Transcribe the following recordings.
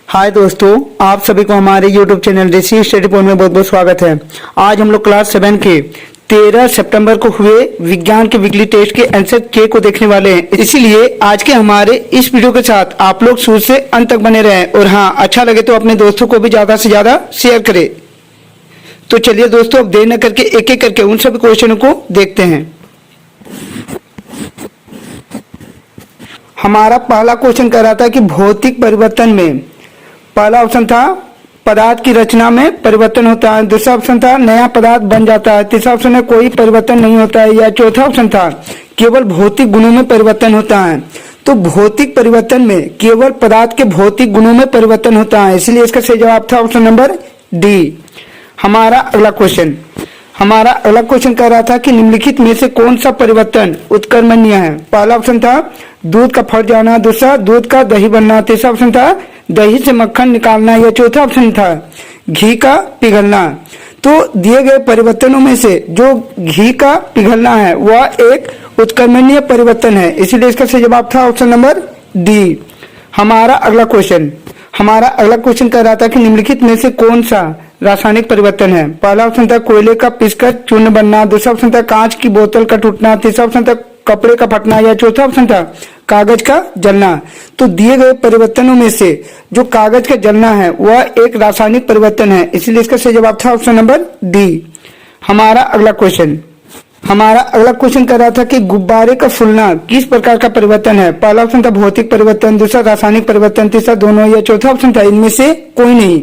हाय दोस्तों, आप सभी को हमारे YouTube चैनल ऋषि स्टडी पॉइंट में बहुत बहुत स्वागत है। आज हम लोग क्लास 7 के 13 सितंबर को हुए विज्ञान के वीकली टेस्ट के आंसर के को देखने वाले हैं। इसीलिए आज के हमारे इस वीडियो के साथ आप लोग शुरू से अंत तक बने रहें और हाँ, अच्छा लगे तो अपने दोस्तों को भी ज्यादा से ज्यादा शेयर करें। तो चलिए दोस्तों, अब देर न करके एक एक करके उन सभी क्वेश्चनों को देखते हैं। हमारा पहला क्वेश्चन कर रहा था कि भौतिक परिवर्तन में पहला ऑप्शन था पदार्थ की रचना में परिवर्तन होता है, दूसरा ऑप्शन था नया पदार्थ बन जाता है, तीसरा ऑप्शन है कोई परिवर्तन नहीं होता है, या चौथा ऑप्शन था केवल भौतिक गुणों में परिवर्तन होता है। तो भौतिक परिवर्तन में केवल पदार्थ के भौतिक गुणों में परिवर्तन होता है, इसलिए इसका सही जवाब था ऑप्शन नंबर डी। हमारा अगला क्वेश्चन कह रहा था कि निम्नलिखित में से कौन सा परिवर्तन उत्कर्मणीय है। पहला ऑप्शन था दूध का फट जाना, दूसरा दूध का दही बनना, तीसरा ऑप्शन था दही से मक्खन निकालना, या चौथा ऑप्शन था घी का पिघलना। तो दिए गए परिवर्तनों में से जो घी का पिघलना है वह एक उत्कर्मणीय परिवर्तन है, इसीलिए इसका सही जवाब था ऑप्शन नंबर डी। हमारा अगला क्वेश्चन कह रहा था कि निम्नलिखित में से कौन सा रासायनिक परिवर्तन है। पहला ऑप्शन था कोयले का पिसकर चूर्ण बनना, दूसरा ऑप्शन था कांच की बोतल का टूटना, तीसरा ऑप्शन था कपड़े का फटना, या चौथा ऑप्शन था कागज का जलना। तो दिए गए परिवर्तनों में से जो कागज का जलना है वह एक रासायनिक परिवर्तन है, इसलिए इसका सही जवाब था ऑप्शन नंबर डी। हमारा अगला क्वेश्चन कर रहा था कि गुब्बारे का फूलना किस प्रकार का परिवर्तन है। पहला ऑप्शन था भौतिक परिवर्तन, दूसरा रासायनिक परिवर्तन, तीसरा दोनों, या चौथा ऑप्शन था इनमें से कोई नहीं।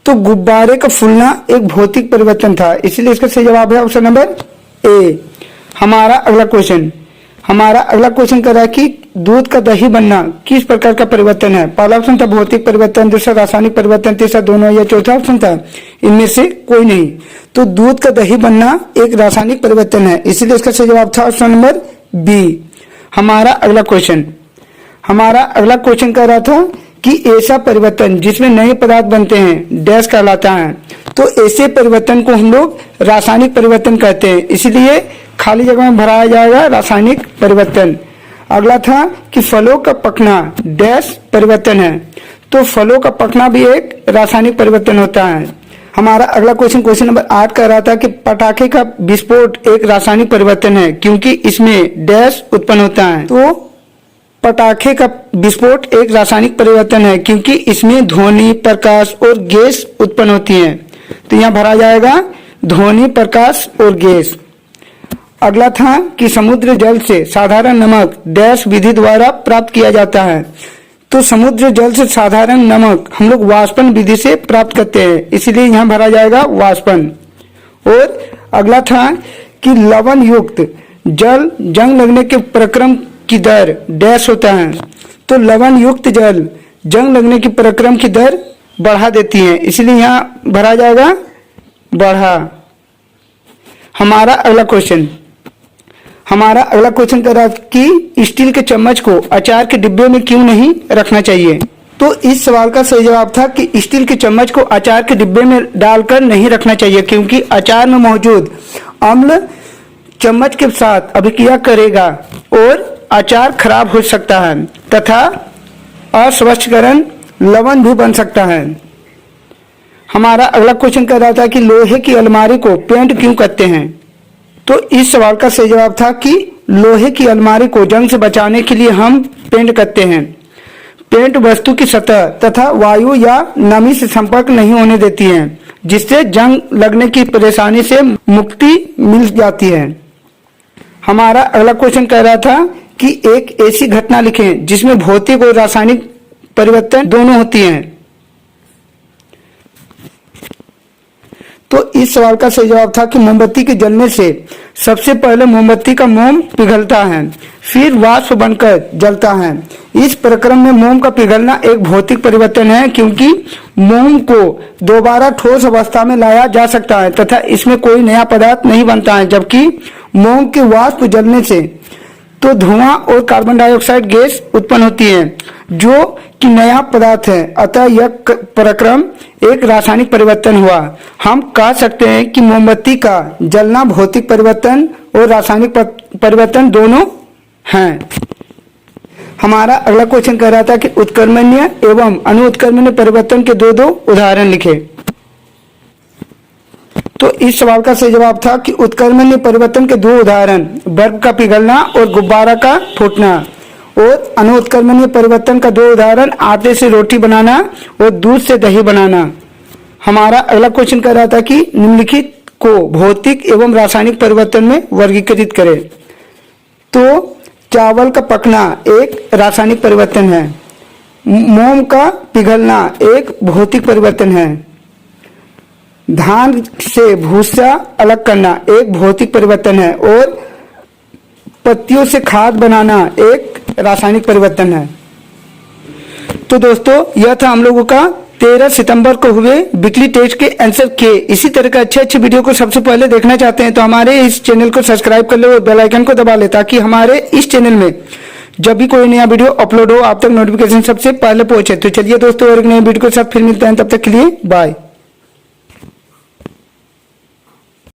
तो गुब्बारे का फूलना एक भौतिक परिवर्तन था, इसलिए इसका सही जवाब है ऑप्शन नंबर ए। हमारा अगला क्वेश्चन कर रहा है कि दूध का दही बनना किस प्रकार का परिवर्तन है। पहला ऑप्शन था भौतिक परिवर्तन, दूसरा रासायनिक परिवर्तन, तीसरा दोनों, या चौथा ऑप्शन था इनमें से कोई नहीं। तो दूध का दही बनना एक रासायनिक परिवर्तन है, इसीलिए इसका सही जवाब था ऑप्शन नंबर बी। हमारा अगला क्वेश्चन कर रहा था कि ऐसा परिवर्तन जिसमें नए पदार्थ बनते हैं डैश कहलाता है। तो ऐसे परिवर्तन को हम लोग रासायनिक परिवर्तन कहते हैं, इसलिए खाली जगह में भराया जाएगा रासायनिक परिवर्तन। अगला था कि फलों का पकना डैश परिवर्तन है। तो फलों का पकना भी एक रासायनिक परिवर्तन होता है। हमारा अगला क्वेश्चन नंबर 8 कह रहा था कि पटाखे का विस्फोट एक रासायनिक परिवर्तन है क्योंकि इसमें डैश उत्पन्न होता है। तो पटाखे का विस्फोट एक रासायनिक परिवर्तन है क्योंकि इसमें ध्वनि, प्रकाश और गैस उत्पन्न होती है। तो यहाँ भरा जाएगा ध्वनि, प्रकाश और गैस। अगला था कि समुद्र जल से साधारण नमक डैश विधि द्वारा प्राप्त किया जाता है। तो समुद्र जल से साधारण नमक हम लोग वाष्पन विधि से प्राप्त करते हैं, इसलिए यहाँ भरा जाएगा वाष्पन। और अगला था कि लवण युक्त जल जंग लगने के प्रक्रम की दर डैश होता है। तो लवण युक्त जल जंग लगने की प्रक्रम की दर बढ़ा देती है, इसलिए यहाँ भरा जाएगा बढ़ा। हमारा अगला क्वेश्चन कर रहा है कि स्टील के चम्मच को अचार के डिब्बे में क्यों नहीं रखना चाहिए। तो इस सवाल का सही जवाब था कि स्टील के चम्मच को अचार के डिब्बे में डालकर नहीं रखना चाहिए क्योंकि अचार में मौजूद अम्ल चम्मच के साथ अभिक्रिया करेगा और अचार खराब हो सकता है तथा अस्वच्छकरण लवण भी बन सकता है। हमारा अगला क्वेश्चन कर रहा था कि लोहे की अलमारी को पेंट क्यों करते हैं। तो इस सवाल का सही जवाब था कि लोहे की अलमारी को जंग से बचाने के लिए हम पेंट करते हैं। पेंट वस्तु की सतह तथा वायु या नमी से संपर्क नहीं होने देती है, जिससे जंग लगने की परेशानी से मुक्ति मिल जाती है। हमारा अगला क्वेश्चन कह रहा था कि एक ऐसी घटना लिखें जिसमें भौतिक और रासायनिक परिवर्तन दोनों होती हैं। तो इस सवाल का सही जवाब था कि मोमबत्ती के जलने से सबसे पहले मोमबत्ती का मोम पिघलता है, फिर वाष्प बनकर जलता है। इस प्रक्रम में मोम का पिघलना एक भौतिक परिवर्तन है क्योंकि मोम को दोबारा ठोस अवस्था में लाया जा सकता है तथा इसमें कोई नया पदार्थ नहीं बनता है, जबकि मोम के वाष्प जलने से तो धुआं और कार्बन डाइऑक्साइड गैस उत्पन्न होती है जो कि नया पदार्थ है। अतः यह प्रक्रम एक रासायनिक परिवर्तन हुआ। हम कह सकते हैं कि मोमबत्ती का जलना भौतिक परिवर्तन और रासायनिक परिवर्तन दोनों हैं। हमारा अगला क्वेश्चन कह रहा था कि उत्क्रमणीय एवं अनुत्क्रमणीय परिवर्तन के दो उदाहरण लिखे। तो इस सवाल का सही जवाब था कि उत्क्रमणीय परिवर्तन के दो उदाहरण बर्फ का पिघलना और गुब्बारा का फूटना, और अनुत्क्रमणीय परिवर्तन का दो उदाहरण आटे से रोटी बनाना और दूध से दही बनाना। हमारा अगला क्वेश्चन कह रहा था कि निम्नलिखित को भौतिक एवं रासायनिक परिवर्तन में वर्गीकृत करें। तो चावल का पकना एक रासायनिक परिवर्तन है, मोम का पिघलना एक भौतिक परिवर्तन है, धान से भूसा अलग करना एक भौतिक परिवर्तन है, और पत्तियों से खाद बनाना एक रासायनिक परिवर्तन है। तो दोस्तों यह था हम लोगों का 13 सितंबर को हुए वीकली टेस्ट के आंसर के। इसी तरह के अच्छे वीडियो को सबसे पहले देखना चाहते हैं तो हमारे इस चैनल को सब्सक्राइब कर ले और बेल आइकन को दबा ले, ताकि हमारे इस चैनल में जब भी कोई नया वीडियो अपलोड हो आप तक नोटिफिकेशन सबसे पहले पहुंचे। तो चलिए दोस्तों, और एक नए वीडियो के साथ फिर मिलते हैं, तब तक के लिए बाय।